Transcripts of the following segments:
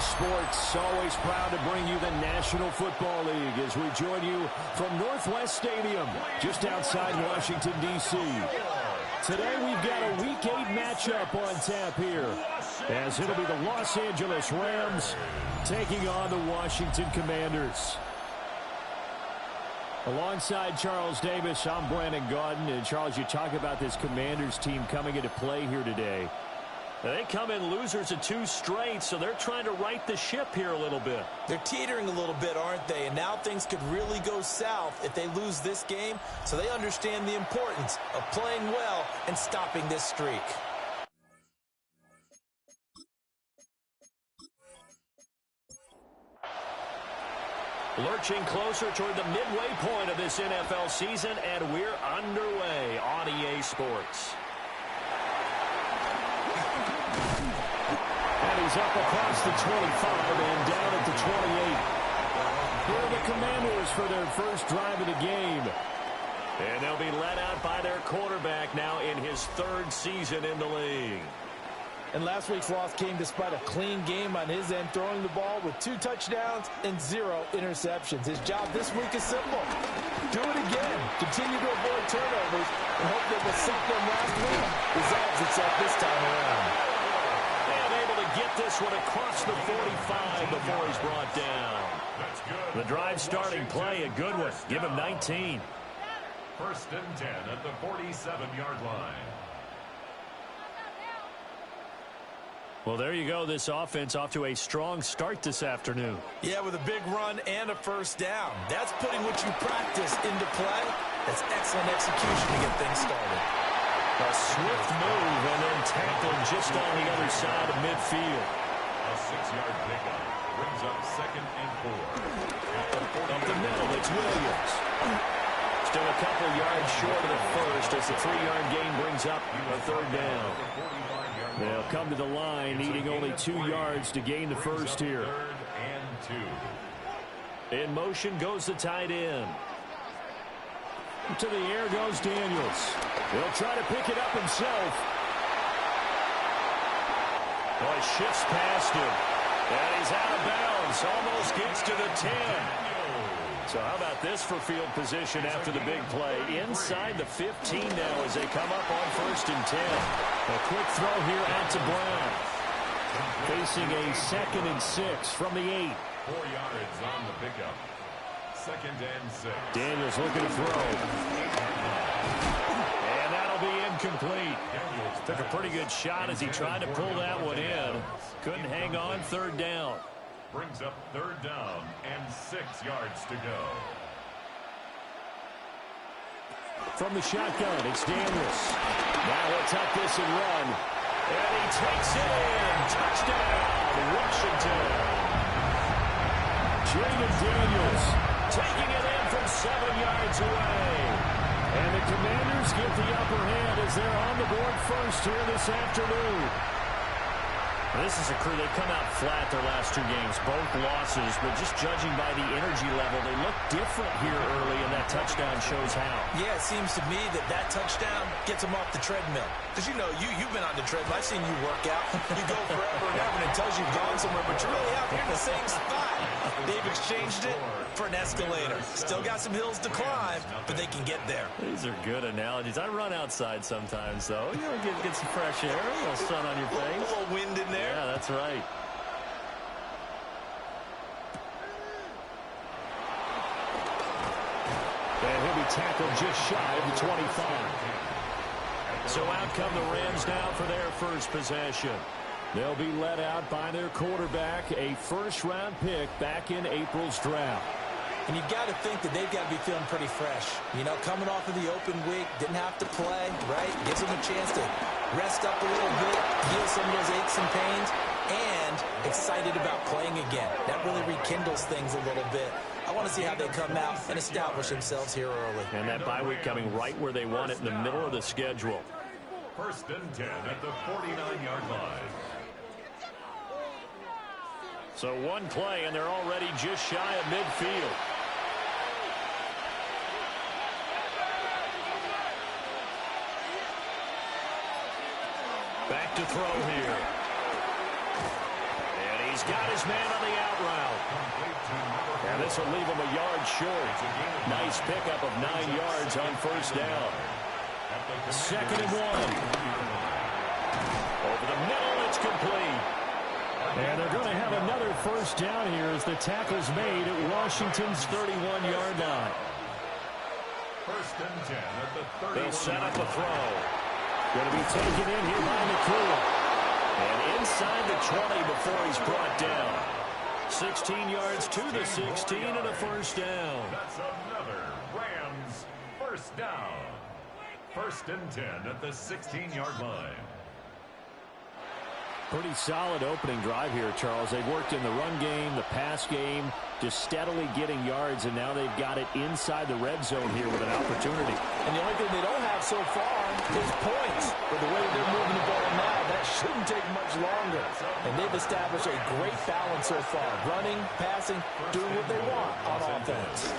Sports, always proud to bring you the National Football League as we join you from Northwest Stadium, just outside Washington, D.C. Today we've got a Week 8 matchup on tap here, as it'll be the Los Angeles Rams taking on the Washington Commanders. Alongside Charles Davis, I'm Brandon Gaudin. And Charles, you talk about this Commanders team coming into play here today. They come in losers of 2 straight, so they're trying to right the ship here a little bit. They're teetering a little bit, aren't they? And now things could really go south if they lose this game, so they understand the importance of playing well and stopping this streak. Lurching closer toward the midway point of this NFL season, and we're underway on EA Sports. And he's up across the 25 and down at the 28. Here are the Commanders for their first drive of the game. And they'll be led out by their quarterback now in his 3rd season in the league. And last week's loss came despite a clean game on his end, throwing the ball with 2 touchdowns and 0 interceptions. His job this week is simple. Do it again. Continue to avoid turnovers and hope that will suck them last week resolves itself this time around. And able to get this one across the 45 before he's brought down. The drive starting play, a good one. Give him 19. 1st and 10 at the 47-yard line. Well, there you go. This offense off to a strong start this afternoon. Yeah, with a big run and a first down. That's putting what you practice into play. That's excellent execution to get things started. A swift move and then tackled just on the other side of midfield. A 6-yard pickup brings up 2nd and 4. Up the middle, it's Williams. Still a couple yards short of the first as the 3-yard gain brings up a 3rd down. They'll come to the line, needing only 2 yards to gain the first here. 3rd and 2. In motion goes the tight end. To the air goes Daniels. He'll try to pick it up himself. Boy, shifts past him. And he's out of bounds. Almost gets to the 10. So how about this for field position after the big play? Inside the 15 now as they come up on 1st and 10. A quick throw here out to Brown. Facing a 2nd and 6 from the 8. 4 yards on the pickup. 2nd and 6. Daniels looking to throw. And that'll be incomplete. Took a pretty good shot as he tried to pull that one in. Couldn't hang on. 3rd down. Brings up 3rd down and 6 yards to go. From the shotgun, it's Daniels. Now he'll tuck this and run. And he takes it in. Touchdown, Washington. Jaden Daniels taking it in from 7 yards away. And the Commanders get the upper hand as they're on the board first here this afternoon. This is a crew, they've come out flat their last 2 games, both losses, but just judging by the energy level, they look different here early, and that touchdown shows how. Yeah, it seems to me that touchdown gets them off the treadmill. Because, you know, you've been on the treadmill. I've seen you work out. You go forever and ever, and it tells you've gone somewhere, but you're really out here in the same spot. They've exchanged it for an escalator. Still got some hills to climb, but they can get there. These are good analogies. I run outside sometimes, though. You know, get some fresh air, a little sun on your face. A little wind in there. Yeah, that's right. And he'll be tackled just shy of the 25. So out come the Rams now for their first possession. They'll be led out by their quarterback, a first-round pick back in April's draft. And you've got to think that they've got to be feeling pretty fresh. You know, coming off of the open week, didn't have to play, right? Gives them a chance to rest up a little bit, heal some of those aches and pains, and excited about playing again. That really rekindles things a little bit. I want to see how they come out and establish themselves here early. And that bye week coming right where they want it, in the middle of the schedule. 1st and 10 at the 49-yard line. So one play, and they're already just shy of midfield. Back to throw here. And he He's got his man on the out route. And this will leave him a yard short. Nice pickup of 9 yards on first down. 2nd and 1. Over the middle, it's complete. And they're going to have another first down here as the tackle's made at Washington's 31-yard line. 1st and 10 at the 31. They'll set up a throw. Going to be taken in here by McCool. And inside the 20 before he's brought down. 16 yards to the 16 and a first down. That's another Rams first down. 1st and 10 at the 16-yard line. Pretty solid opening drive here, Charles. They've worked in the run game, the pass game, just steadily getting yards, and now they've got it inside the red zone here with an opportunity. And the only thing they don't have so far is points. But the way they're moving the ball now, that shouldn't take much longer. And they've established a great balance so far. Running, passing, doing what they want on offense.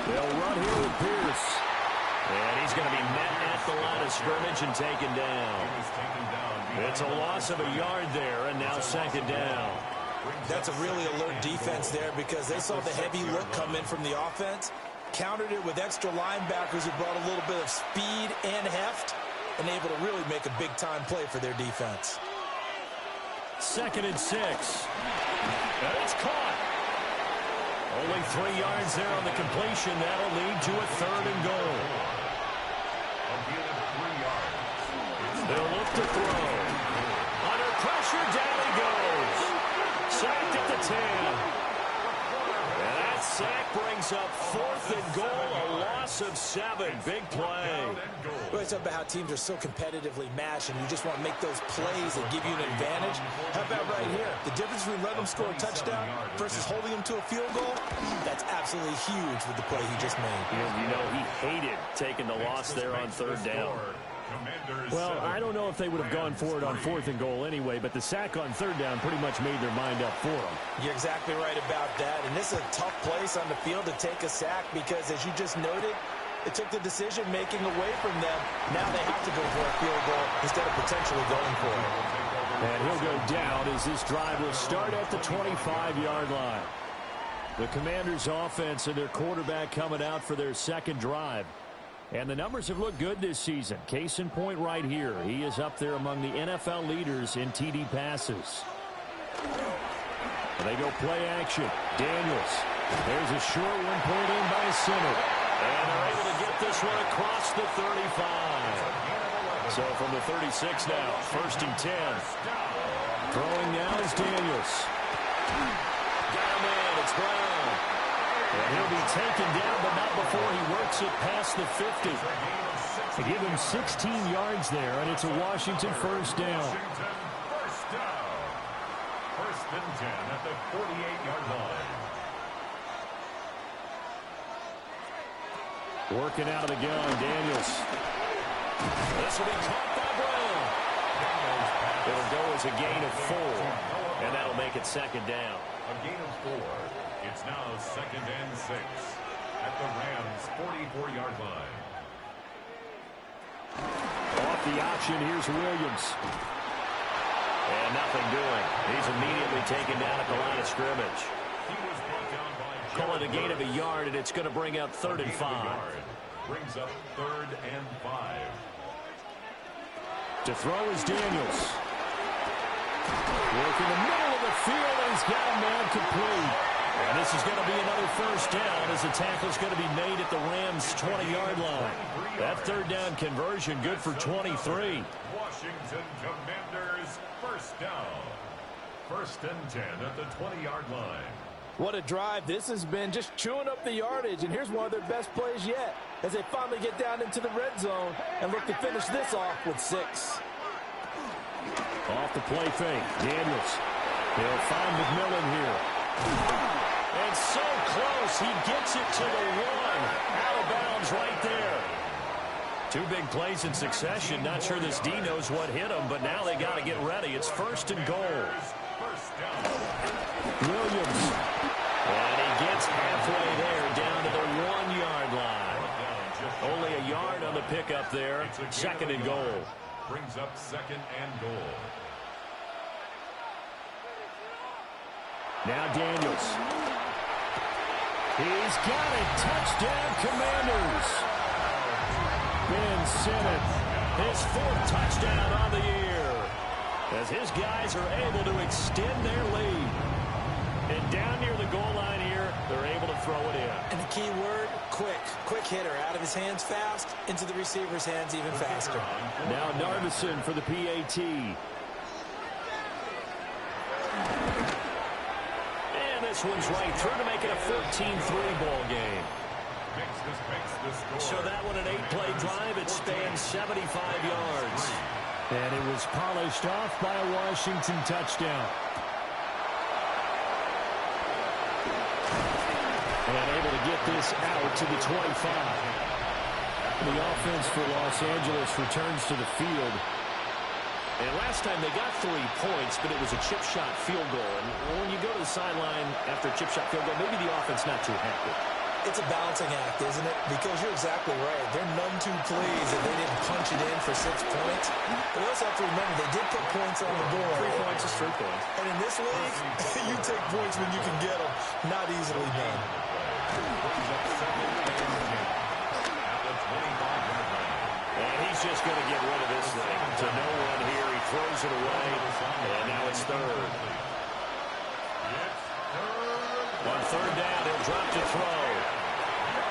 They'll run here with Pierce. And he's going to be met at the line of scrimmage and taken down. It's a loss of a yard there, and now 2nd down. That's a really alert defense there because they saw the heavy look come in from the offense, countered it with extra linebackers who brought a little bit of speed and heft, and able to really make a big-time play for their defense. 2nd and 6. And it's caught. Only 3 yards there on the completion. That'll lead to a 3rd and goal. They'll look to throw. Under pressure, down he goes. Sacked at the 10. And that sack brings up 4th and goal, a loss of 7. Big play. We always talk about how teams are so competitively matched, and you just want to make those plays that give you an advantage. How about right here? The difference between letting them score a touchdown versus holding them to a field goal, that's absolutely huge with the play he just made. You know, he hated taking the loss there on 3rd down. Well, I don't know if they would have gone for it on 4th and goal anyway, but the sack on 3rd down pretty much made their mind up for them. You're exactly right about that, and this is a tough place on the field to take a sack because, as you just noted, it took the decision-making away from them. Now they have to go for a field goal instead of potentially going for it. And he'll go down as this drive will start at the 25-yard line. The Commanders' offense and their quarterback coming out for their 2nd drive. And the numbers have looked good this season. Case in point right here. He is up there among the NFL leaders in TD passes. And they go play action. Daniels. There's a short one pulled in by Sinner. And they're able to get this one across the 35. So from the 36 now, 1st and 10. Throwing now is Daniels. Got him in. It's Brown. And he'll be taken down, but not before he works it past the 50. They give him 16 yards there, and it's a Washington first down. 1st and 10 at the 48-yard line. Working out of the gun, Daniels. This will be caught by Brown. It'll go as a gain of 4, and that'll make it 2nd down. A gain of 4. It's now 2nd and 6 at the Rams' 44-yard line. Off the option, here's Williams. And nothing doing. He's immediately taken down at the line of scrimmage. He was brought down by Call it a gain of a yard, and it's going to bring up 3rd and 5. Brings up 3rd and 5. To throw is Daniels. Working the middle of the field, and he's got a man complete. And this is going to be another first down as the tackle's going to be made at the Rams' 20-yard line. That 3rd down conversion good for 23. Washington Commanders first down. 1st and 10 at the 20-yard line. What a drive this has been, just chewing up the yardage, and here's one of their best plays yet as they finally get down into the red zone and look to finish this off with 6. Off the play fake, Daniels. They'll find McMillan here. And so close, he gets it to the 1. Out of bounds right there. 2 big plays in succession. Not sure this D knows what hit him, but now they got to get ready. It's 1st and goal. Williams. And he gets halfway there down to the 1-yard line. Only a yard on the pickup there. 2nd and goal. Brings up 2nd and goal. Now Daniels. He's got it. Touchdown, Commanders. Ben Simmons, his 4th touchdown on the year, as his guys are able to extend their lead. And down near the goal line here, they're able to throw it in. And the key word, quick. Quick hitter. Out of his hands fast, into the receiver's hands even faster. Now Narbison for the PAT. And this one's right through to make it a 14-3 ball game. So that one, an 8-play drive. It spans 75 yards. And it was polished off by a Washington touchdown. And able to get this out to the 25. The offense for Los Angeles returns to the field. And last time they got 3 points, but it was a chip shot field goal. And when you go to the sideline after a chip shot field goal, maybe the offense not too happy. It's a balancing act, isn't it? Because you're exactly right. They're none too pleased that they didn't punch it in for 6 points. But we also have to remember they did put points on the board. 3 points is 3 points. And in this league, you take points when you can get them. Not easily done. And he's just going to get rid of this thing. To no one here. He throws it away. And now it's 3rd. On 3rd down, he'll drop to throw.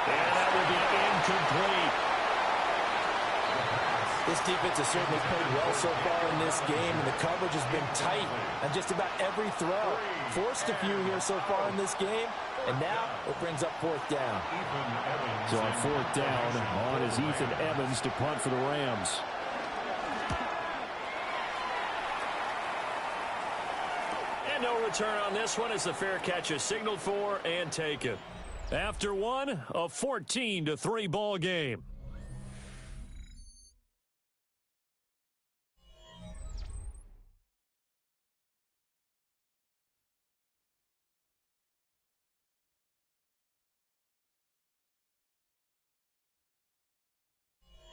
And that will be incomplete. This defense has certainly played well so far in this game, and the coverage has been tight on just about every throw. Forced a few here so far in this game, and now it brings up 4th down. So on 4th down, on is Ethan Evans to punt for the Rams. And no return on this one as the fair catch is signaled for and taken. After one, a 14-3 ball game.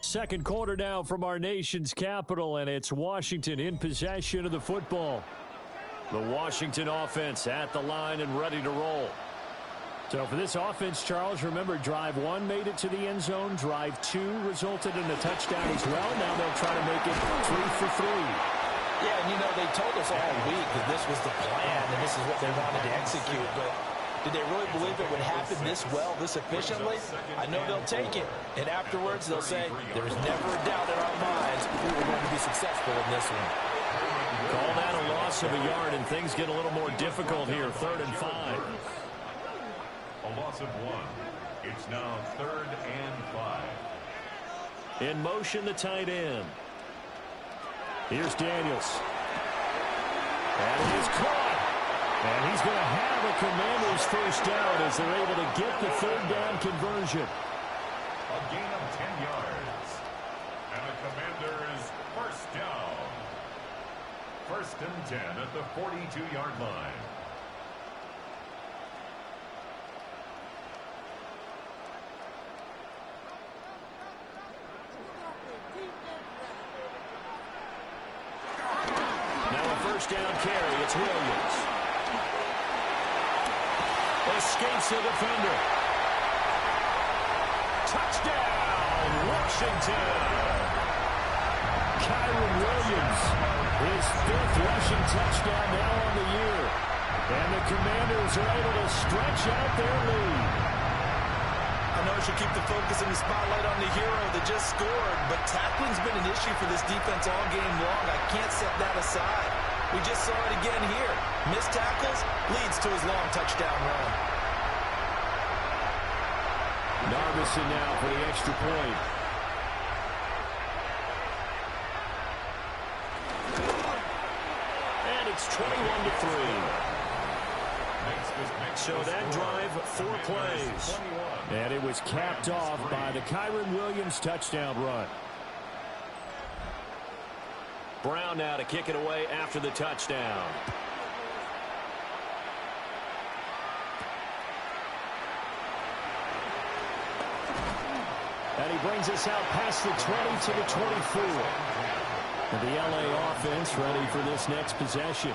Second quarter now from our nation's capital, and it's Washington in possession of the football. The Washington offense at the line and ready to roll. So for this offense, Charles, remember, drive 1 made it to the end zone. Drive 2 resulted in a touchdown as well. Now they'll try to make it 3 for 3. Yeah, and you know, they told us all week that this was the plan and this is what they wanted to execute, but did they really believe it would happen this well, this efficiently? I know they'll take it, and afterwards they'll say, there was never a doubt in our minds we were going to be successful in this one. Call that a loss of a yard, and things get a little more difficult here. 3rd and 5. A loss of 1. It's now 3rd and 5. In motion, the tight end. Here's Daniels. And it is caught. And he's going to have a Commanders first down as they're able to get the 3rd down conversion. A gain of 10 yards. And the Commanders first down. 1st and 10 at the 42-yard line. Now a first down carry. It's Williams. Escapes the defender. Touchdown, Washington. Kyron Williams, his 5th rushing touchdown now on the year. And the Commanders are able to stretch out their lead. I know I should keep the focus and the spotlight on the hero that just scored, but tackling's been an issue for this defense all game long. I can't set that aside. We just saw it again here. Missed tackles leads to his long touchdown run. Narbison now for the extra point. And it's 21-3. So that drive, 4 plays. And it was capped off by the Kyron Williams touchdown run. Brown now to kick it away after the touchdown. And he brings us out past the 20 to the 24. And the LA offense ready for this next possession.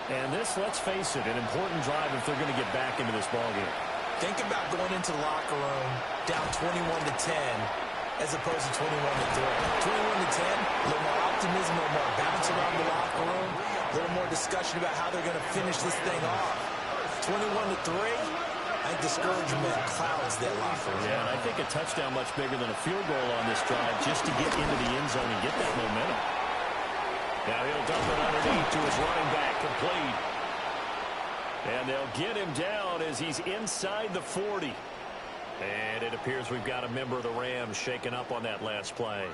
And this, let's face it, an important drive if they're going to get back into this ballgame. Think about going into the locker room down 21-10 as opposed to 21-3. 21-10, a little more optimism, a little more bounce around the locker room, a little more discussion about how they're going to finish this thing off. 21-3, I think discouragement clouds that locker room. Yeah, and I think a touchdown much bigger than a field goal on this drive just to get into the end zone and get that momentum. Now he'll dump it underneath to his running back, complete. And they'll get him down as he's inside the 40. And it appears we've got a member of the Rams shaken up on that last play.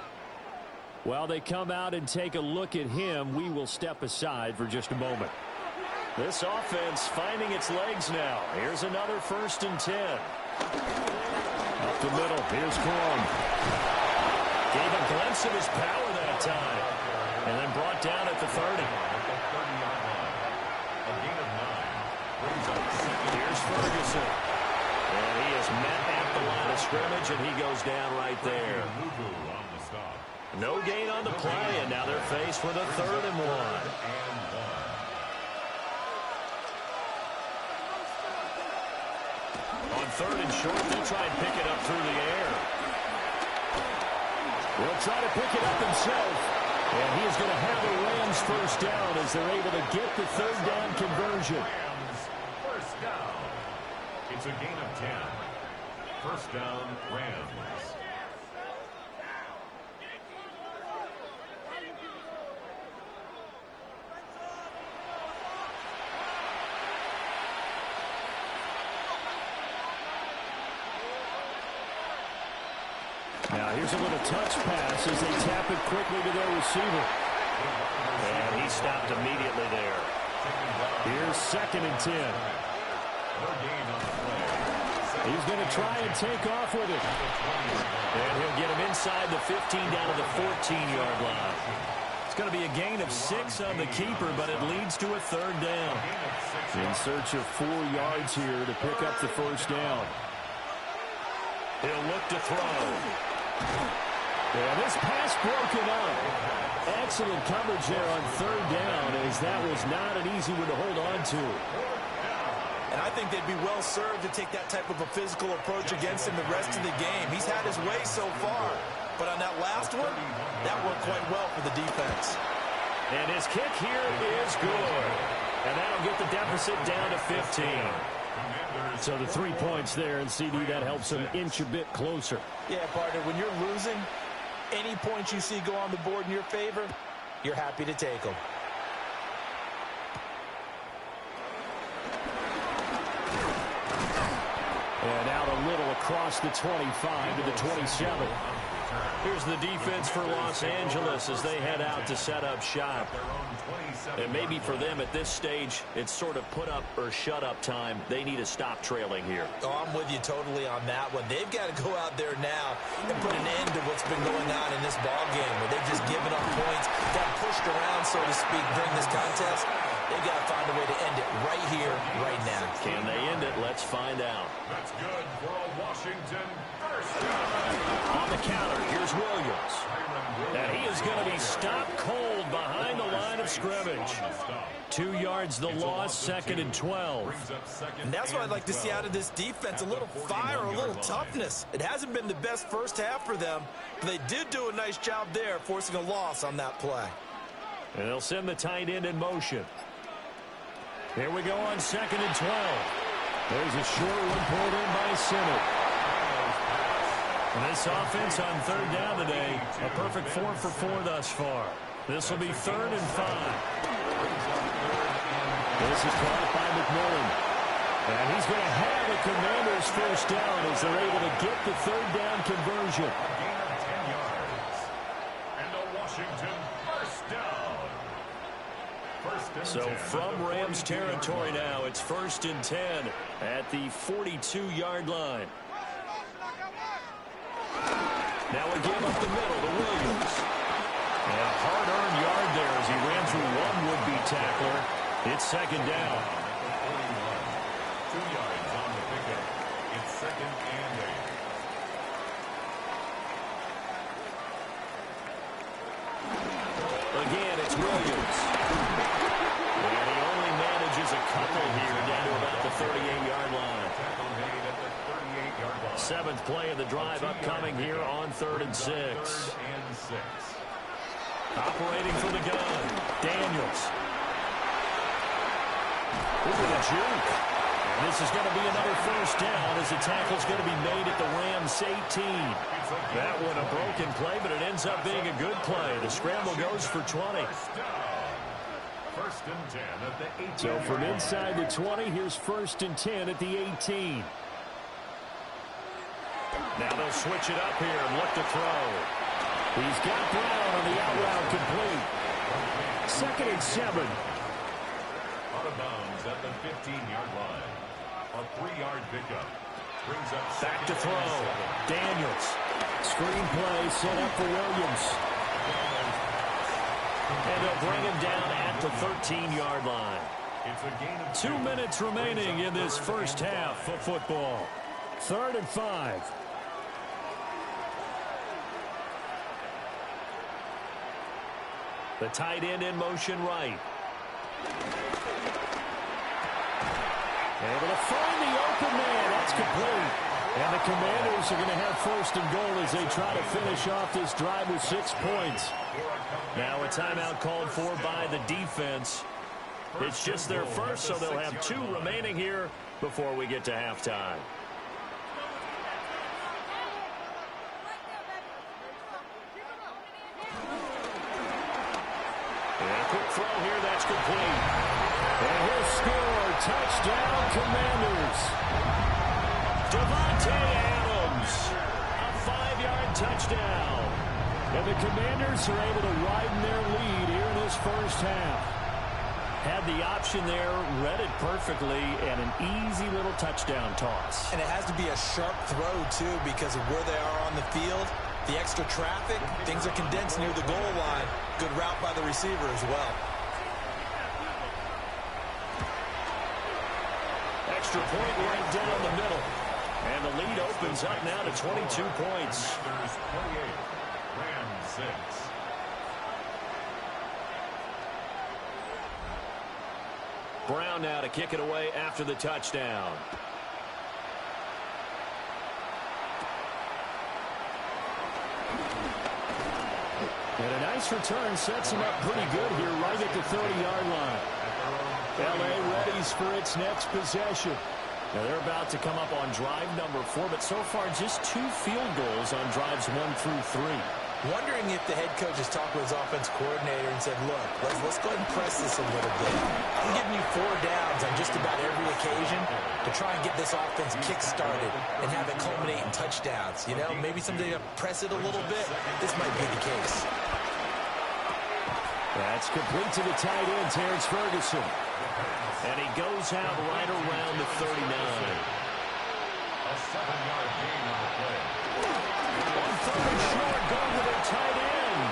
While they come out and take a look at him, we will step aside for just a moment. This offense finding its legs now. Here's another 1st and 10. Up the middle, here's Corum. Gave a glimpse of his power that time. And then brought down at the 30. Here's Ferguson. And he is met at the line of scrimmage, and he goes down right there. No gain on the play, and now they're faced with a 3rd and 1. On 3rd and short, they'll try and pick it up through the air. Will try to pick it up himself. And he is going to have a Rams 1st down as they're able to get the 3rd down conversion. Rams 1st down. It's a gain of 10. 1st down, Rams. Now here's a little touch pass as they tap it quickly to their receiver. And he stopped immediately there. Here's 2nd and 10. He's going to try and take off with it. And he'll get him inside the 15 down to the 14-yard line. It's going to be a gain of 6 on the keeper, but it leads to a 3rd down. In search of 4 yards here to pick up the 1st down. He'll look to throw. Yeah, this pass broken up. Excellent coverage there on 3rd down, as that was not an easy one to hold on to. And I think they'd be well served to take that type of a physical approach against him the rest of the game. He's had his way so far, but on that last one, that worked quite well for the defense. And his kick here is good. And that'll get the deficit down to 15. So the 3 points there, and CD, that helps them inch a bit closer. Yeah, partner, when you're losing, any points you see go on the board in your favor, you're happy to take them. And out a little across the 25 to the 27. Here's the defense for Los Angeles as they head out to set up shop. And maybe for them at this stage, it's sort of put up or shut up time. They need to stop trailing here. Oh, I'm with you totally on that one. They've got to go out there now and put an end to what's been going on in this ball game where they've just given up points, got pushed around, so to speak, during this contest. They've got to find a way to end it right here, right now. Can they end it? Let's find out. That's good for a Washington 1st down. On the counter, here's Williams. And he is going to be stopped cold behind the line of scrimmage. 2 yards the loss, 2nd and 12. And that's what I'd like to see out of this defense, a little fire, a little toughness. It hasn't been the best first half for them, but they did do a nice job there, forcing a loss on that play. And they'll send the tight end in motion. Here we go on 2nd and 12. There's a short one pulled in by Simmons. And this offense on 3rd down today, a perfect 4 for 4 thus far. This will be 3rd and 5. This is caught by McMillan. And he's going to have a Commanders 1st down as they're able to get the 3rd down conversion. A gain of 10 yards. And a Washington 1st down. So from Rams territory now, it's 1st and 10 at the 42-yard line. Now we give up the middle to Williams. And a hard-earned yard there as he ran through one would-be tackler. It's 2nd down. 2 yards on the pickup. It's 2nd and 8. Again, it's Williams. And he only 38-yard line. 7th play of the drive upcoming here on 3rd and 6. Operating from the gun, Daniels. Look at the juke. And this is going to be another first down as the tackle's going to be made at the Rams 18. That one a broken play, but it ends up being a good play. The scramble goes for 20. First and 10 at the 18. So from inside the 20, here's 1st and 10 at the 18. Now they'll switch it up here and look to throw. He's got Brown on the out route complete. 2nd and 7. Out of bounds at the 15-yard line. A 3-yard pickup. Brings up Back to throw. Daniels. Screen play set up for Williams. And they'll bring him down at the 13-yard line. It's a gain of 2 minutes remaining in this first half of football. 3rd and 5. The tight end in motion right. Able to find the open man. That's complete. And the Commanders are going to have 1st and goal as they try to finish off this drive with 6 points. Now a timeout called for by the defense. It's just their first, so they'll have 2 remaining here before we get to halftime. And a quick throw here, that's complete. And he'll score. Touchdown, Commanders. Devontae Adams, a 5-yard touchdown. And the Commanders are able to widen their lead here in this first half. Had the option there, read it perfectly, and an easy little touchdown toss. And it has to be a sharp throw, too, because of where they are on the field. The extra traffic, things are condensed near the goal line. Good route by the receiver as well. Extra point right down the middle. And the lead opens up now to 22 points. There's 28. Rams 6. Brown now to kick it away after the touchdown. And a nice return sets him up pretty good here right at the 30-yard line. L.A. readies for its next possession. Now they're about to come up on drive number 4, but so far just 2 field goals on drives 1 through 3. Wondering if the head coach has talked with his offense coordinator and said, look, let's go ahead and press this a little bit. I'm giving you 4 downs on just about every occasion to try and get this offense kick-started and have it culminate in touchdowns. You know, maybe someday to press it a little bit. This might be the case. That's complete to the tight end, Terrence Ferguson. And he goes out right around the 39. A 7-yard gain on the play. On 3rd and short, going to their tight end.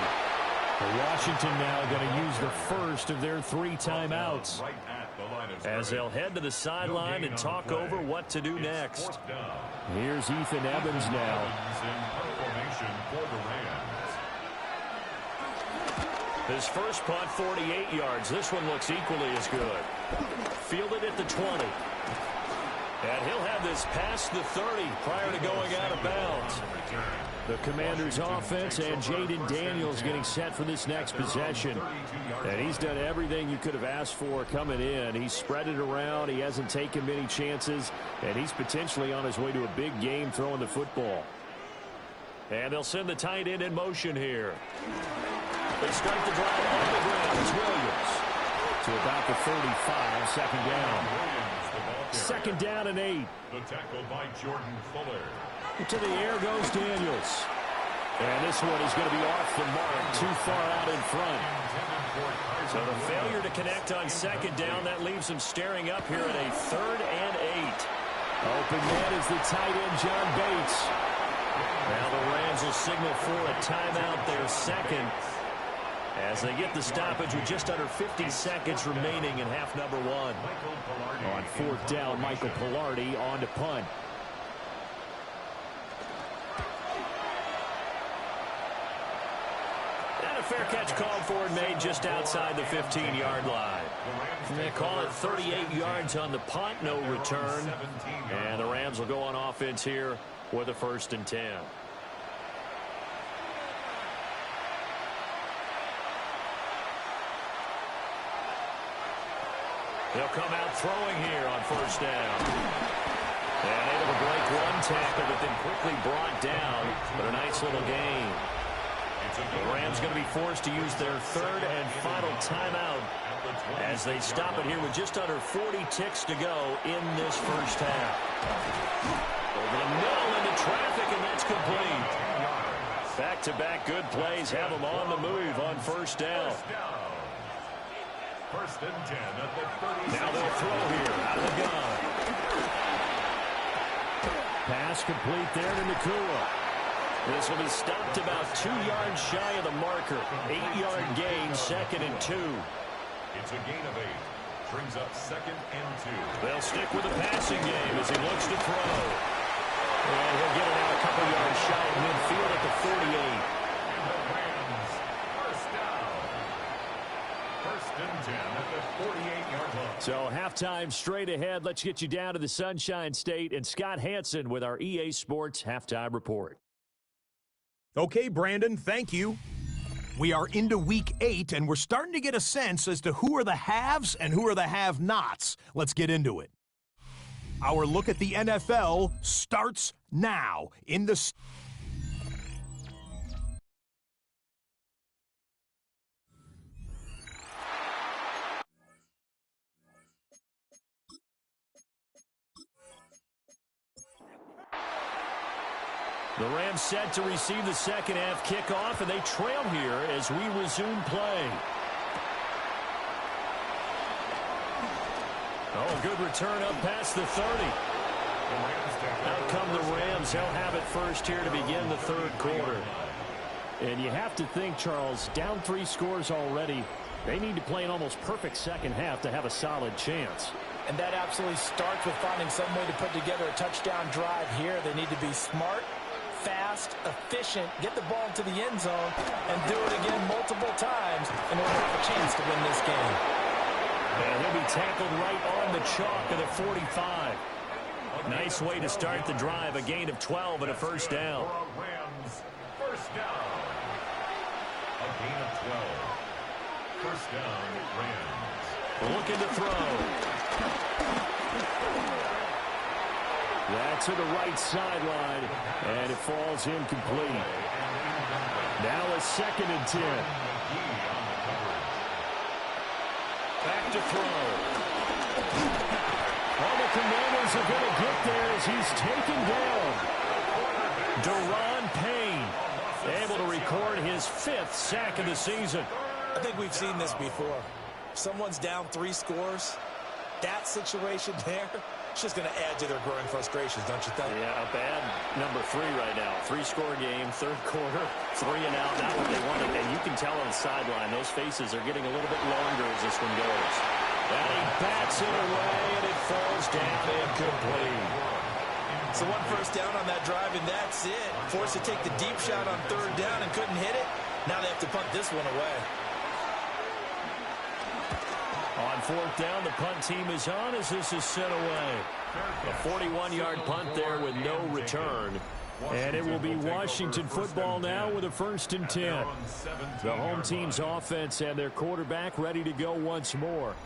Washington now going to use the first of their 3 timeouts. Right at the line of As they'll head to the sideline and talk over what to do next. Here's Ethan Evans now. In formation for the Rams. His first punt, 48 yards. This one looks equally as good. Fielded at the 20. And he'll have this past the 30 prior to going out of bounds. The Commanders' offense and Jaden Daniels getting set for this next possession. And he's done everything you could have asked for coming in. He's spread it around. He hasn't taken many chances. And he's potentially on his way to a big game throwing the football. And they'll send the tight end in motion here. They start the drive on the ground. It's Williams. To about the 35, 2nd down. 2nd down and 8. The tackle by Jordan Fuller. To the air goes Daniels. And this one is going to be off the mark, too far out in front. So the failure to connect on 2nd down, that leaves him staring up here at a 3rd and 8. Open man is the tight end, John Bates. Now the Rams will signal for a timeout, their 2nd. As they get the stoppage with just under 50 seconds remaining in half number 1. On 4th down, Michael Pilardi on to punt. And a fair catch called for and made just outside the 15-yard line. They call it 38 yards on the punt, no return. And the Rams will go on offense here with a 1st and 10. They'll come out throwing here on 1st down. And able to break one tackle, but then quickly brought down. But a nice little gain. The Rams going to be forced to use their 3rd and final timeout as they stop it here with just under 40 ticks to go in this 1st half. Over the middle into traffic, and that's complete. Back-to-back good plays have them on the move on 1st down. 1st and 10 at the 36. Now they'll throw here out of the gun. Pass complete there to Nakua. This will be stopped about 2 yards shy of the marker. 8-yard gain, 2nd and 2. It's a gain of 8. Brings up 2nd and 2. They'll stick with the passing game as he looks to throw. And he'll get it out a couple yards shy of midfield at the 48. And the Rams, 1st down. 1st and 10 at the 48-yard line. So halftime straight ahead. Let's get you down to the Sunshine State and Scott Hansen with our EA Sports Halftime Report. Okay, Brandon, thank you. We are into week 8, and we're starting to get a sense as to who are the haves and who are the have-nots. Let's get into it. Our look at the NFL starts now. In the The Rams set to receive the 2nd half kickoff, and they trail here as we resume play. Oh, good return up past the 30. Out come the Rams. They'll have it first here to begin the 3rd quarter. And you have to think, Charles, down 3 scores already. They need to play an almost perfect 2nd half to have a solid chance. And that absolutely starts with finding some way to put together a touchdown drive here. They need to be smart, fast, efficient, get the ball to the end zone, and do it again multiple times in order to have a chance to win this game. And he'll be tackled right on the chalk of the 45. Nice way to start the drive, a gain of 12 and a 1st down. Rams, 1st down. A gain of 12. 1st down, Rams. Looking to throw. That's to the right sideline, and it falls incomplete. Now a 2nd and 10. Back to throw. All the Commanders are going to get there as he's taken down. Deron Payne able to record his 5th sack of the season. I think we've seen this before. Someone's down 3 scores. That situation there, it's just going to add to their growing frustrations, don't you think? Yeah, a bad number 3 right now. 3-score game, 3rd quarter, 3 and out, not what they wanted. And you can tell on the sideline, those faces are getting a little bit longer as this one goes. And he bats it away, and it falls down incomplete. So 1 1st down on that drive, and that's it. Forced to take the deep shot on 3rd down and couldn't hit it. Now they have to punt this one away. On 4th down, the punt team is on as this is sent away. A 41-yard punt there with no return. And it will be Washington football now with a 1st and 10. The home team's offense and their quarterback ready to go once more.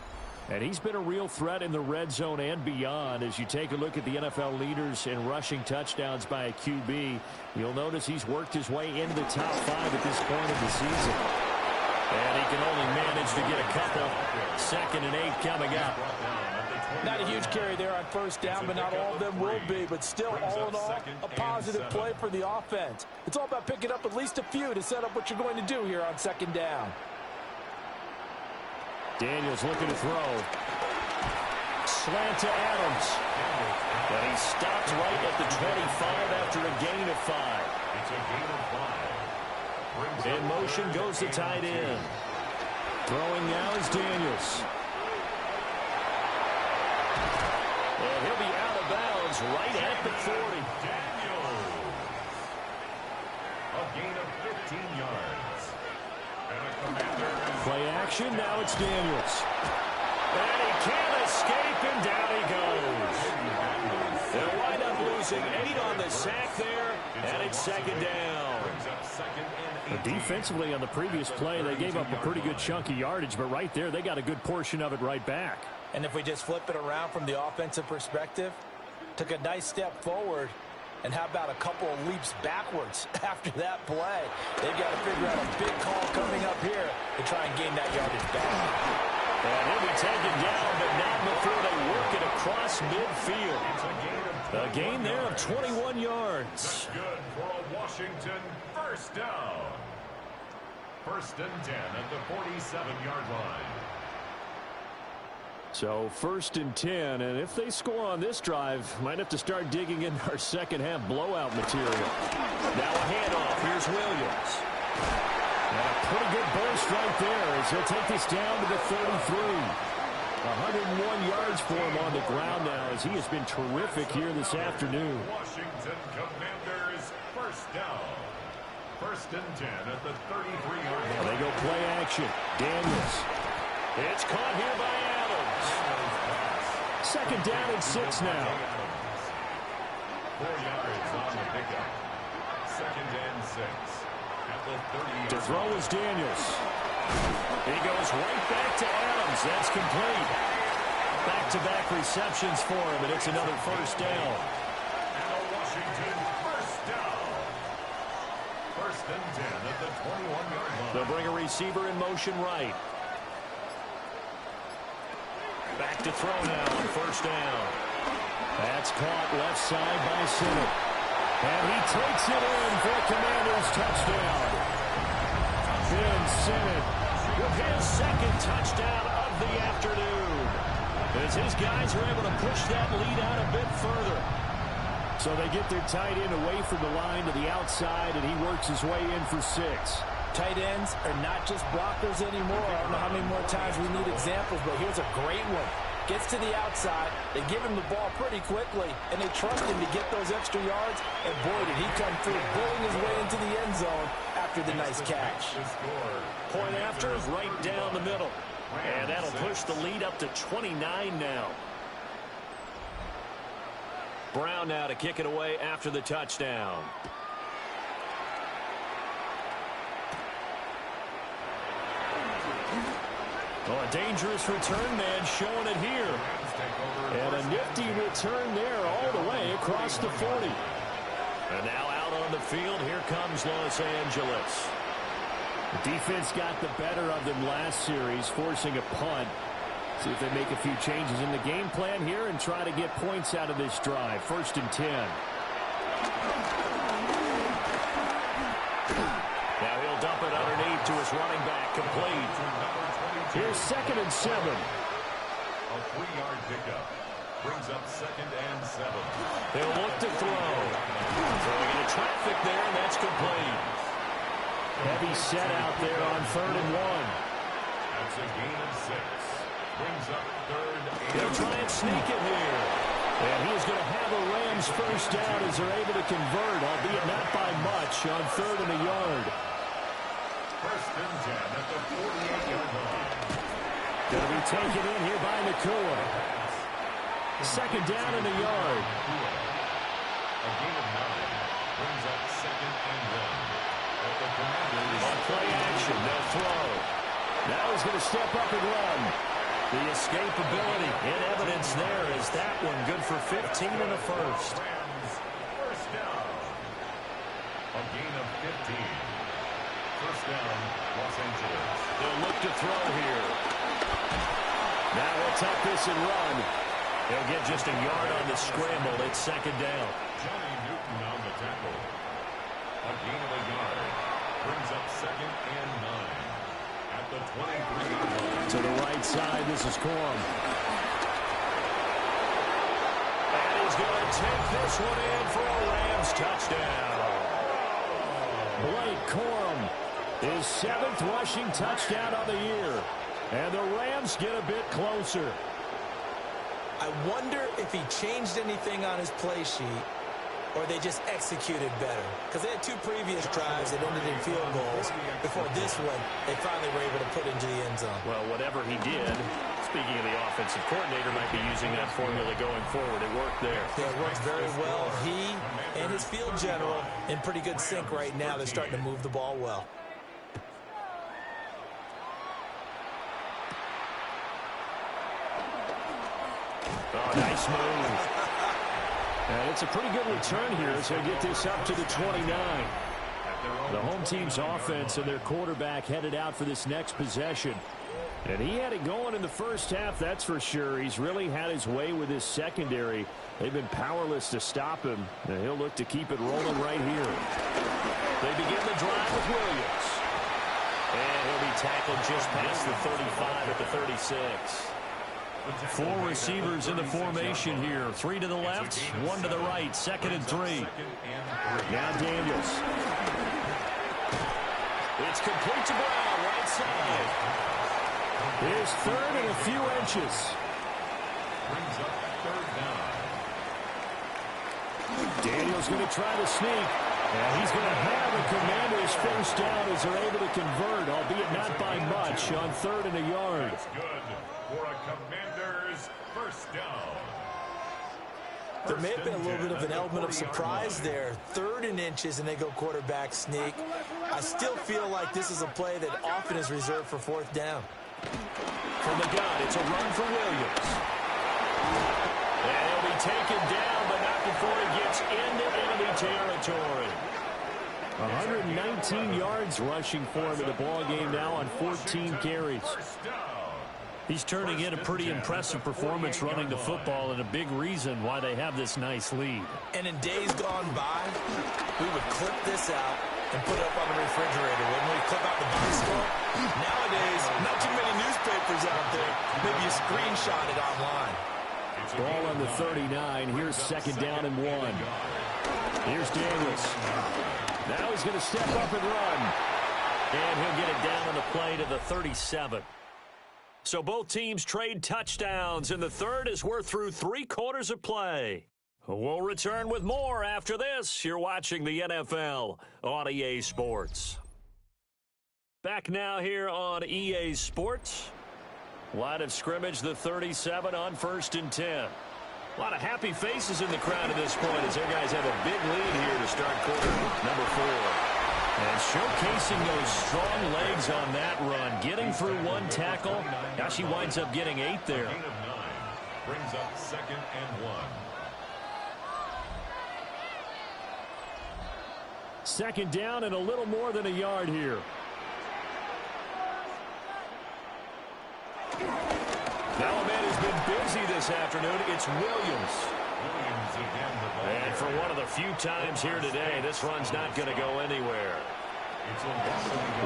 And he's been a real threat in the red zone and beyond. As you take a look at the NFL leaders in rushing touchdowns by a QB, you'll notice he's worked his way into the top 5 at this point of the season. And he can only manage to get a couple. 2nd and 8 coming up. Not a huge carry there on 1st down, but not all of them will be. But still, all in all, a positive play for the offense. It's all about picking up at least a few to set up what you're going to do here on 2nd down. Daniels looking to throw. Slant to Adams. But he stopped right at the 25 after a gain of 5. It's a gain of 5. In motion goes the tight end. Throwing now is Daniels. And he'll be out of bounds right at the 40. Daniels. A gain of 15 yards. Play action, now it's Daniels. And he can't escape, and down he goes. They'll wind up losing 8 on the sack there, and it's second down. Defensively on the previous play, they gave up a pretty good chunk of yardage, but right there, they got a good portion of it right back. And if we just flip it around from the offensive perspective, took a nice step forward, and how about a couple of leaps backwards after that play? They've got to figure out a big call coming up here to try and gain that yardage back. And he'll be taken down, but not before they work it across midfield. A gain there of 21 yards. Good for a Washington first down. First and 10 at the 47-yard line. So first and 10, and if they score on this drive, might have to start digging in our second half blowout material. Now a handoff. Here's Williams. And a pretty good burst right there as he'll take this down to the 33. 101 yards for him on the ground now as he has been terrific here this afternoon. Washington Commanders first down. First and 10 at the 33-yard line. They go play action. Daniels. It's caught here by Adams. Second down and 6 now. 4 yards on the pickup. Second and 6 at the 30. To throw is Daniels. He goes right back to Adams. That's complete. Back-to-back receptions for him, and it's another first down. And a Washington first down. First and 10 at the 21-yard line. They'll bring a receiver in motion right. Back to throw now on first down. That's caught left side by Sinnott. And he takes it in for a Commanders touchdown. Ben Sinnott with his second touchdown of the afternoon. As his guys are able to push that lead out a bit further. So they get their tight end away from the line to the outside, and he works his way in for 6. Tight ends are not just blockers anymore. I don't know how many more times we need examples, but here's a great one. Gets to the outside, they give him the ball pretty quickly, and they trust him to get those extra yards, and boy, did he come through, bulling his way into the end zone after the nice catch. Point after, right down the middle. And that'll push the lead up to 29 now. Brown now to kick it away after the touchdown. Oh, a dangerous return man showing it here. And a nifty return there all the way across the 40. And now out on the field, here comes Los Angeles. The defense got the better of them last series, forcing a punt. See if they make a few changes in the game plan here and try to get points out of this drive. First and 10. Now he'll dump it underneath to his running back, complete. Here's second and 7. A 3-yard pickup brings up second and 7. They'll look to throw. Throwing into traffic there, and that's complete. Heavy set out there on 3rd and 1. That's a gain of 6. Brings up 3rd and 8. They'll try and sneak it here. And he's going to have a Rams first down as they're able to convert, albeit not by much, on 3rd and a yard. First and 10 at the 48-yard line. Going to be taken in here by Nakua. Second down and a yard. A gain of 9 brings up second and 1. At the Commanders. On play action, they'll throw. Now he's going to step up and run. The escapability in evidence there is that one good for 15 in the first. Rams first down. A gain of 15. First down, Los Angeles. They'll look to throw here. Now he'll tuck this and run. He'll get just a yard on the scramble. It's second down. Johnny Newton on the tackle. A gain of a yard. Brings up second and 9. At the 23-yard line. To the right side, this is Corum. And he's going to take this one in for a Rams touchdown. Blake Corum, his 7th rushing touchdown of the year. And the Rams get a bit closer. I wonder if he changed anything on his play sheet or they just executed better? Because they had 2 previous drives that ended in field goals. Before this one, they finally were able to put into the end zone. Well, whatever he did, speaking of the offensive coordinator, might be using that formula going forward. It worked there. Yeah, it works very well. He and his field general in pretty good sync right now. They're starting to move the ball well. Oh, nice move. And it's a pretty good return here as they get this up to the 29. The home team's offense and their quarterback headed out for this next possession. And he had it going in the first half, that's for sure. He's really had his way with his secondary. They've been powerless to stop him. And he'll look to keep it rolling right here. They begin the drive with Williams. And he'll be tackled just past the 35 at the 36. 4 receivers in the formation here. 3 to the left, 1 to the right. 2nd and 3. Now Daniels. It's complete to Brown, right side. His 3rd and a few inches. Brings up 3rd down. Daniels going to try to sneak. And he's going to have the Commanders first down as they're able to convert, albeit not by much, on 3rd and a yard. That's good for a Commanders first down. There may have been a little bit of an element of surprise there. 3rd and inches, and they go quarterback sneak. I still feel like this is a play that often is reserved for 4th down. From the gun, it's a run for Williams. And he'll be taken down, but not before he gets into enemy territory. 119 yards rushing for him in the ball game now on 14 carries. He's turning in a pretty impressive performance running the football, and a big reason why they have this nice lead. And in days gone by, we would clip this out and put it up on the refrigerator. Wouldn't we clip out the box score? Nowadays, not too many newspapers out there. Maybe you screenshot it online. Ball on the 39. Here's 2nd down and 1. Here's Daniels. Now he's going to step up and run. And he'll get it down on the play to the 37. So both teams trade touchdowns, and the 3rd as we're through 3 quarters of play. We'll return with more after this. You're watching the NFL on EA Sports. Back now here on EA Sports. Line of scrimmage, the 37 on 1st and 10. A lot of happy faces in the crowd at this point as their guys have a big lead here to start quarter number 4. And showcasing those strong legs on that run. Getting through 1 tackle. Now she winds up getting 8 there. Gain of 9 brings up 2nd and 1. 2nd down and a little more than a yard here. Now a man who's been busy this afternoon. It's Williams. Williams again. And for one of the few times here today, this run's not going to go anywhere.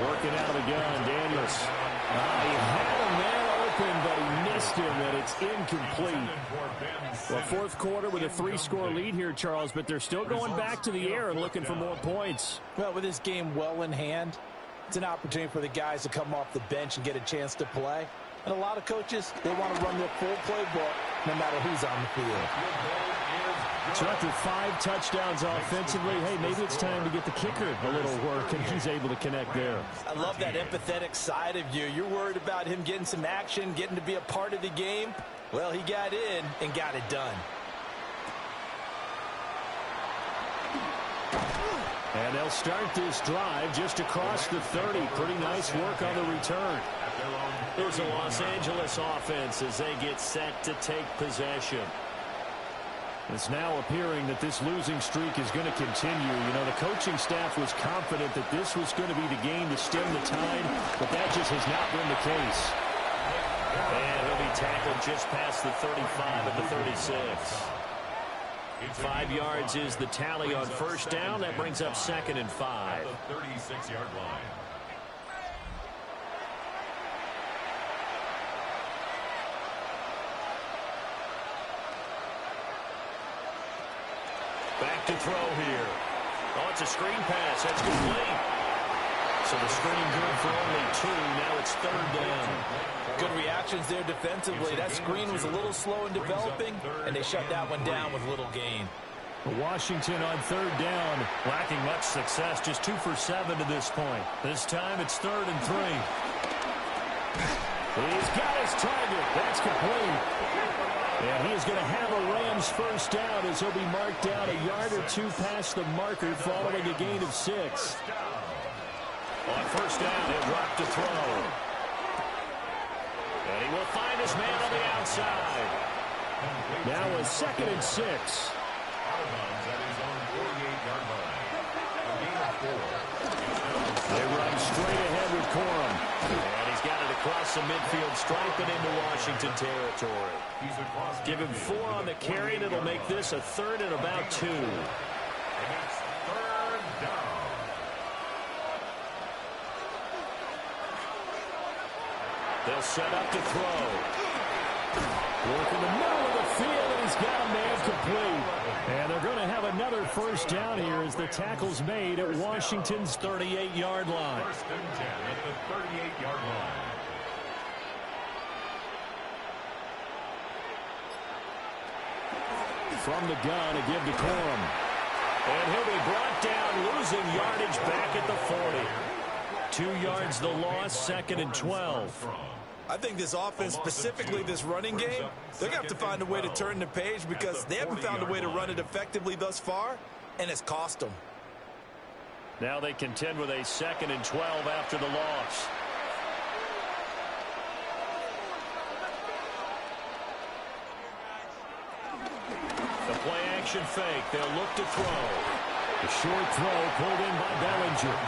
Working out of the gun, Daniels. He had a man open, but he missed him, and it's incomplete. Well, 4th quarter with a 3-score lead here, Charles, but they're still going back to the air and looking for more points. Well, with this game well in hand, it's an opportunity for the guys to come off the bench and get a chance to play. And a lot of coaches, they want to run their full playbook no matter who's on the field. So after 5 touchdowns offensively, hey, maybe it's time to get the kicker a little work, and he's able to connect there. I love that empathetic side of you. You're worried about him getting some action, getting to be a part of the game. Well, he got in and got it done. And they'll start this drive just across the 30. Pretty nice work on the return. There's a Los Angeles offense as they get set to take possession. It's now appearing that this losing streak is going to continue. You know, the coaching staff was confident that this was going to be the game to stem the tide, but that just has not been the case. And he'll be tackled just past the 35 at the 36. 5 yards is the tally on 1st down. That brings up 2nd and 5. The 36-yard line. Back to throw here. Oh, it's a screen pass. That's complete. So the screen good for only 2. Now it's 3rd down. Good reactions there defensively. That screen was a little slow in developing, and they shut that one down with little gain. Washington on third down. Lacking much success, just 2 for 7 to this point. This time it's 3rd and 3. He's got his target. That's complete. And he is going to have a Rams first down as he'll be marked down a yard or 2 past the marker following a gain of 6. On first down, he'll drop to throw. And he will find his man on the outside. Now a 2nd and 6. They run straight ahead with Corum. And he's got it across the midfield stripe and into Washington territory. Give him 4 on the carry, and it'll make this a 3rd and about 2. And it's 3rd down. They'll set up to throw. Work in the middle of the field, and he's got a man complete. And they're going to have another first down here as the tackle's made at Washington's 38-yard line. 1st and 10 at the 38-yard line. From the gun, a give to Corum. And he'll be brought down, losing yardage back at the 40. 2 yards the loss, 2nd and 12. I think this offense, specifically this running game, they're going to have to find a way to turn the page because they haven't found a way to run it effectively thus far, and it's cost them. Now they contend with a 2nd and 12 after the loss. The play-action fake. They'll look to throw. A short throw pulled in by Bellinger.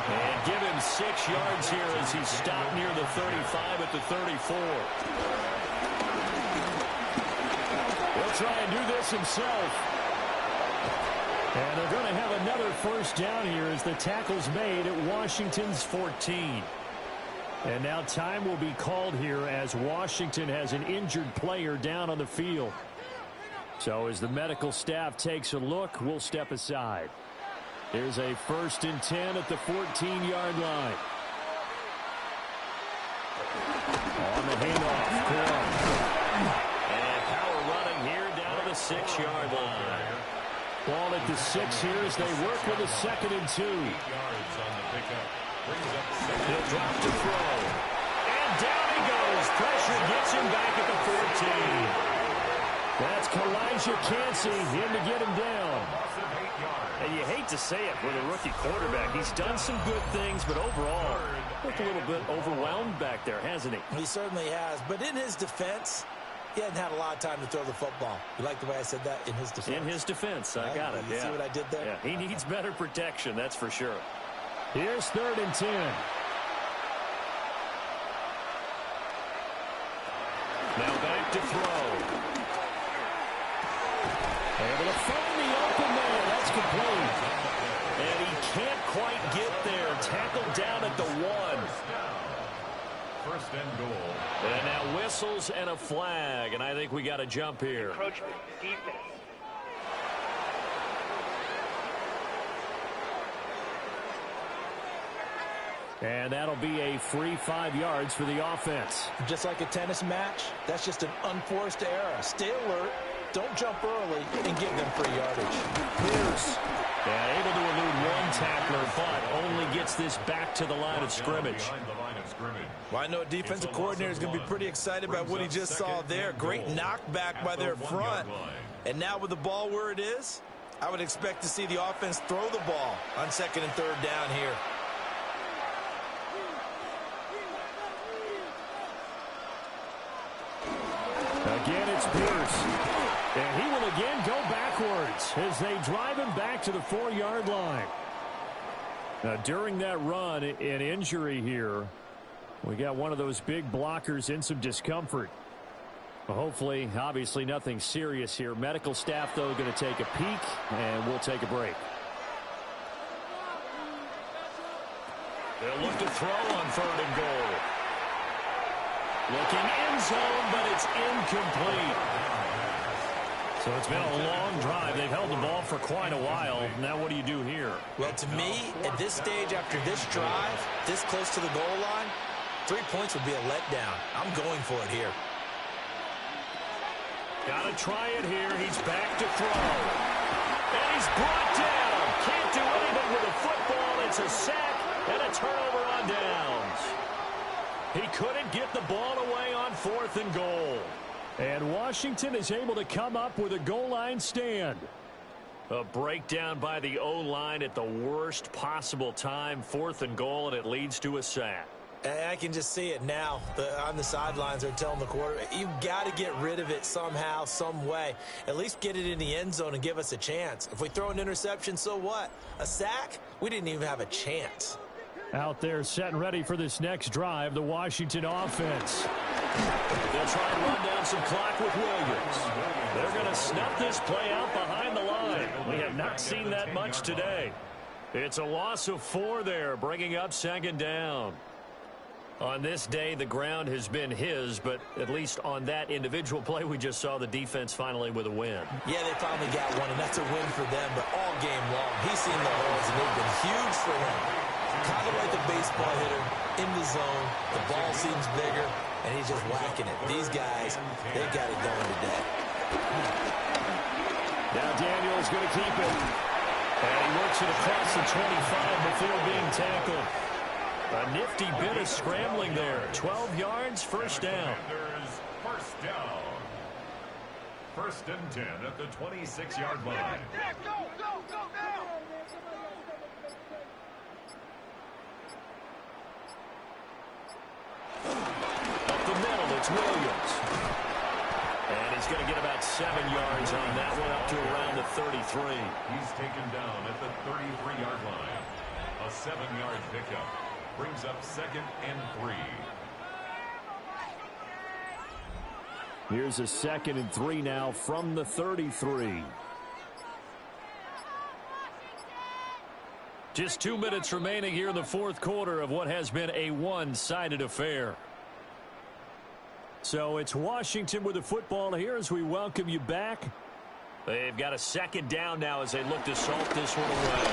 And give him 6 yards here as he's stopped near the 35 at the 34. He'll try and do this himself. And they're going to have another first down here as the tackle's made at Washington's 14. And now time will be called here as Washington has an injured player down on the field. So as the medical staff takes a look, we'll step aside. Here's a 1st and 10 at the 14-yard line. On the handoff, Corum. And power running here down to the 6-yard line. Ball at the 6 here as they work with a 2nd and 2. 8 yards on the pickup. Brings up 2nd. He'll drop to throw. And down he goes. Pressure gets him back at the 14. That's Kalijah Cansey in to get him down. And you hate to say it with a rookie quarterback. He's done some good things, but overall, looked a little bit overwhelmed back there, hasn't he? He certainly has. But in his defense, he hadn't had a lot of time to throw the football. You like the way I said that? In his defense. In his defense. I got it. You see what I did there? Yeah, he needs better protection, that's for sure. Here's 3rd and 10. Now back to throw. Able to find the open man. That's complete. And he can't quite get there. Tackled down at the 1. 1st and goal. And now whistles and a flag. And I think we got to jump here. Encroachment, defense. And that'll be a free 5 yards for the offense. Just like a tennis match, that's just an unforced error. Stay alert, don't jump early, and give them free yardage. Pierce. Yeah, able to elude 1 tackler, but only gets this back to the line of scrimmage. Well, I know a defensive coordinator is going to be pretty excited about what he just saw there. Great knockback by their front. And now with the ball where it is, I would expect to see the offense throw the ball on 2nd and 3rd down here. Again, it's Pierce. And he will again go backwards as they drive him back to the 4-yard line. Now, during that run, an injury here. We got one of those big blockers in some discomfort. Well, hopefully, obviously, nothing serious here. Medical staff, though, going to take a peek, and we'll take a break. They'll look to throw on 3rd and goal. Looking end zone, but it's incomplete. So it's been a long drive. They've held the ball for quite a while. Now what do you do here? Well, to me, at this stage after this drive, this close to the goal line, 3 points would be a letdown. I'm going for it here. Got to try it here. He's back to throw. And he's brought down. Can't do anything with a football. It's a sack and a turnover on downs. He couldn't get the ball away on 4th and goal. And Washington is able to come up with a goal line stand. A breakdown by the O-line at the worst possible time. 4th and goal, and it leads to a sack. And I can just see it now. On the sidelines, they're telling the quarterback, you've got to get rid of it somehow, some way. At least get it in the end zone and give us a chance. If we throw an interception, so what? A sack? We didn't even have a chance. Out there set and ready for this next drive, the Washington offense. They'll try and run down some clock with Williams. They're going to snuff this play out behind the line. We have not seen that much today. It's a loss of 4 there, bringing up 2nd down. On this day, the ground has been his, but at least on that individual play, we just saw the defense finally with a win. Yeah, they finally got one, and that's a win for them, but all game long, he's seen the holes, and they've been huge for him. Kind of like a baseball hitter in the zone. The ball seems bigger, and he's just whacking it. These guys, they've got it going today. Now Daniel's going to keep it. And he works it across the 25 before being tackled. A nifty bit of scrambling there. 12 yards, 1st down. First down. 1st and 10 at the 26-yard line. Go now! Up the middle, it's Williams. And he's going to get about 7 yards on that one, up to around the 33. He's taken down at the 33-yard line. A 7-yard pickup brings up 2nd and 3. Here's a 2nd and 3 now from the 33. Just 2 minutes remaining here in the 4th quarter of what has been a one-sided affair. So it's Washington with the football here as we welcome you back. They've got a 2nd down now as they look to salt this one away.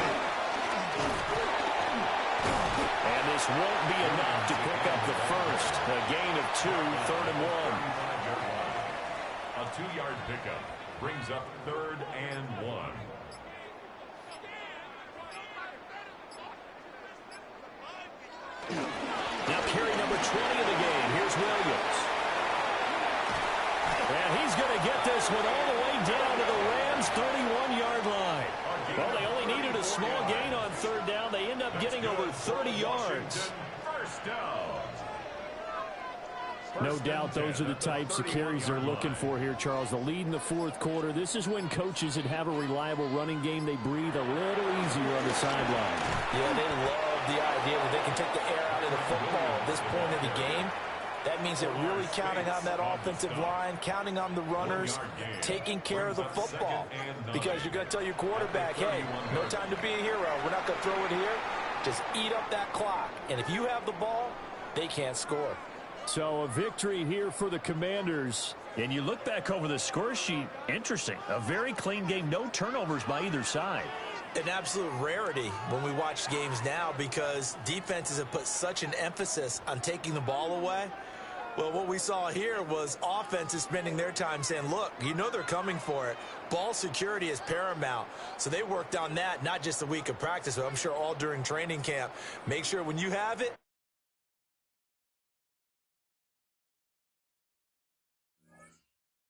And this won't be enough to pick up the first. A gain of 2, 3rd and 1. A 2-yard pickup brings up 3rd and 1. Now carry number 20 of the game. Here's Williams. And he's going to get this one all the way down to the Rams' 31-yard line. Well, they only needed a small gain on 3rd down. They end up getting over 30 yards. First down. No doubt those are the types of carries they're looking for here, Charles. The lead in the 4th quarter. This is when coaches that have a reliable running game, they breathe a little easier on the sideline. Yeah, they love the idea that they can take the air out of the football at this point of the game. That means they're really counting on that offensive line, counting on the runners, taking care of the football. Because you're going to tell your quarterback, hey, no time to be a hero. We're not going to throw it here. Just eat up that clock. And if you have the ball, they can't score. So a victory here for the Commanders. And you look back over the score sheet, interesting. A very clean game, no turnovers by either side. An absolute rarity when we watch games now because defenses have put such an emphasis on taking the ball away. Well, what we saw here was offenses spending their time saying, look, you know they're coming for it. Ball security is paramount. So they worked on that, not just a week of practice, but I'm sure all during training camp. Make sure when you have it,